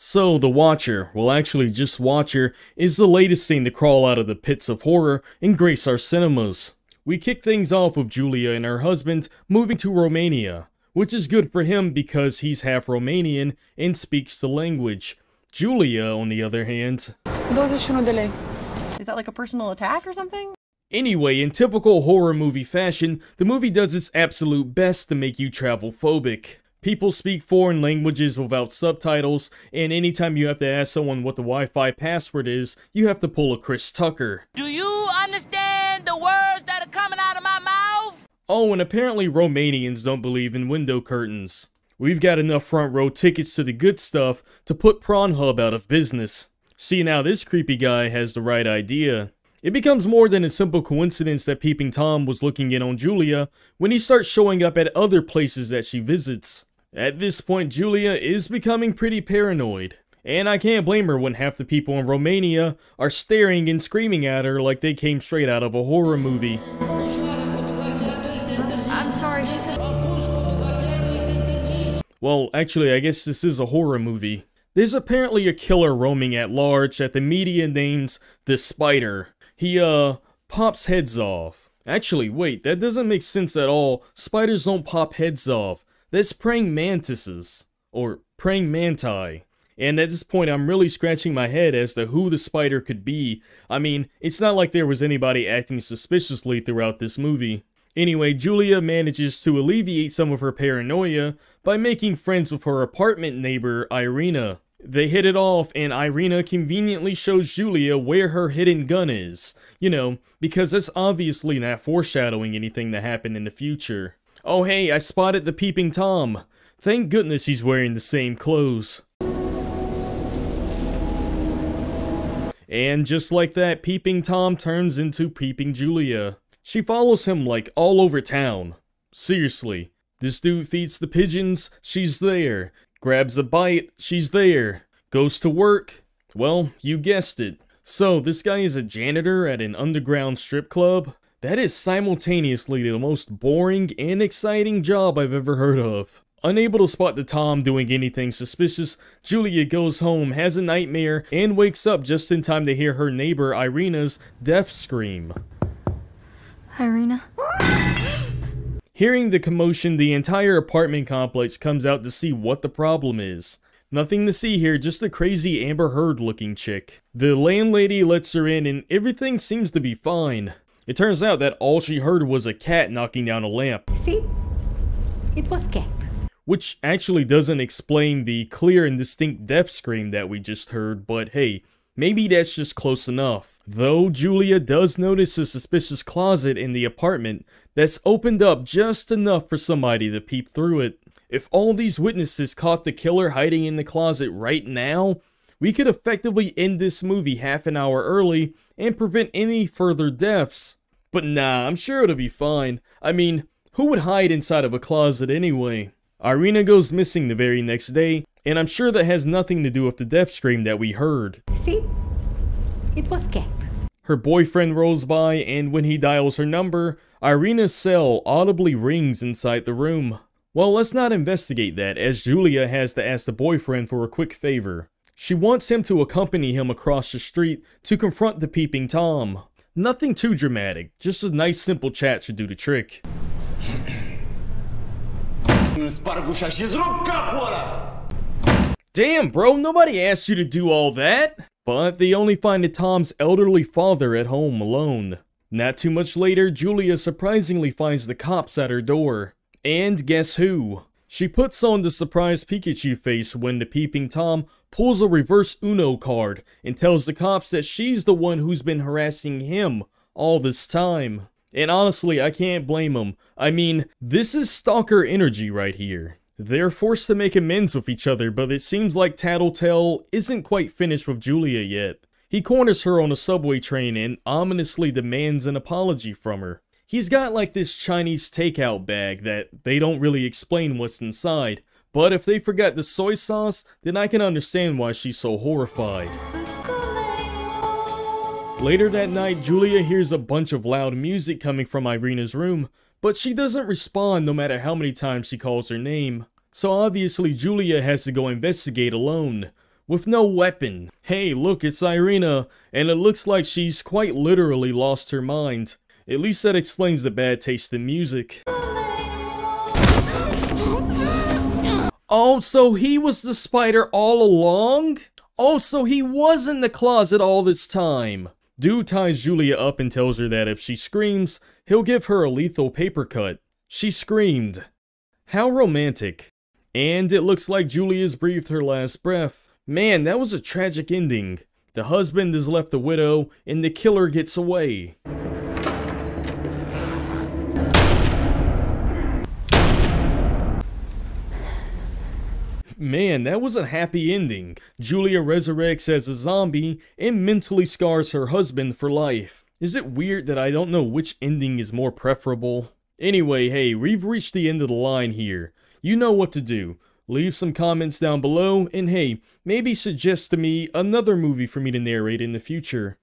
So, The Watcher, well actually just Watcher, is the latest thing to crawl out of the pits of horror and grace our cinemas. We kick things off with Julia and her husband moving to Romania, which is good for him because he's half Romanian and speaks the language. Julia, on the other hand... 21 de lei. Is that like a personal attack or something? Anyway, in typical horror movie fashion, the movie does its absolute best to make you travel-phobic. People speak foreign languages without subtitles, and anytime you have to ask someone what the Wi-Fi password is, you have to pull a Chris Tucker. Do you understand the words that are coming out of my mouth? Oh, and apparently Romanians don't believe in window curtains. We've got enough front row tickets to the good stuff to put Pornhub out of business. See, now this creepy guy has the right idea. It becomes more than a simple coincidence that Peeping Tom was looking in on Julia when he starts showing up at other places that she visits. At this point, Julia is becoming pretty paranoid. And I can't blame her when half the people in Romania are staring and screaming at her like they came straight out of a horror movie. I'm sorry. Well, actually, I guess this is a horror movie. There's apparently a killer roaming at large that the media names the Spider. He, pops heads off. Actually, wait, that doesn't make sense at all. Spiders don't pop heads off. That's praying mantises. Or praying manti. And at this point, I'm really scratching my head as to who the spider could be. I mean, it's not like there was anybody acting suspiciously throughout this movie. Anyway, Julia manages to alleviate some of her paranoia by making friends with her apartment neighbor, Irina. They hit it off, and Irina conveniently shows Julia where her hidden gun is. You know, because that's obviously not foreshadowing anything to happen in the future. Oh hey, I spotted the Peeping Tom. Thank goodness he's wearing the same clothes. And just like that, Peeping Tom turns into Peeping Julia. She follows him like all over town. Seriously. This dude feeds the pigeons, she's there. Grabs a bite, she's there. Goes to work, well, you guessed it. So, this guy is a janitor at an underground strip club? That is simultaneously the most boring and exciting job I've ever heard of. Unable to spot the Tom doing anything suspicious, Julia goes home, has a nightmare, and wakes up just in time to hear her neighbor Irina's death scream. Irina? Hearing the commotion, the entire apartment complex comes out to see what the problem is. Nothing to see here, just a crazy Amber Heard looking chick. The landlady lets her in and everything seems to be fine. It turns out that all she heard was a cat knocking down a lamp. See? It was cat. Which actually doesn't explain the clear and distinct death scream that we just heard, but hey, maybe that's just close enough. Though Julia does notice a suspicious closet in the apartment that's opened up just enough for somebody to peep through it. If all these witnesses caught the killer hiding in the closet right now, we could effectively end this movie half an hour early and prevent any further deaths. But nah, I'm sure it'll be fine. I mean, who would hide inside of a closet anyway? Irina goes missing the very next day, and I'm sure that has nothing to do with the death scream that we heard. See? It was cat. Her boyfriend rolls by, and when he dials her number, Irina's cell audibly rings inside the room. Well, let's not investigate that, as Julia has to ask the boyfriend for a quick favor. She wants him to accompany him across the street to confront the Peeping Tom. Nothing too dramatic, just a nice simple chat should do the trick. Damn bro, nobody asked you to do all that! But they only find the Tom's elderly father at home alone. Not too much later, Julia surprisingly finds the cops at her door. And guess who? She puts on the surprised Pikachu face when the Peeping Tom pulls a reverse Uno card and tells the cops that she's the one who's been harassing him all this time. And honestly, I can't blame him. I mean, this is Stalker energy right here. They're forced to make amends with each other, but it seems like Tattletale isn't quite finished with Julia yet. He corners her on a subway train and ominously demands an apology from her. He's got like this Chinese takeout bag that they don't really explain what's inside, but if they forgot the soy sauce, then I can understand why she's so horrified. Later that night, Julia hears a bunch of loud music coming from Irina's room, but she doesn't respond no matter how many times she calls her name. So obviously Julia has to go investigate alone, with no weapon. Hey, look, it's Irina, and it looks like she's quite literally lost her mind. At least that explains the bad taste in music. Oh, so he was the spider all along? Oh, so he was in the closet all this time. Dude ties Julia up and tells her that if she screams, he'll give her a lethal paper cut. She screamed. How romantic. And it looks like Julia's breathed her last breath. Man, that was a tragic ending. The husband is left a widow, and the killer gets away. Man, that was a happy ending. Julia resurrects as a zombie and mentally scars her husband for life. Is it weird that I don't know which ending is more preferable? Anyway, hey, we've reached the end of the line here. You know what to do. Leave some comments down below, and hey, maybe suggest to me another movie for me to narrate in the future.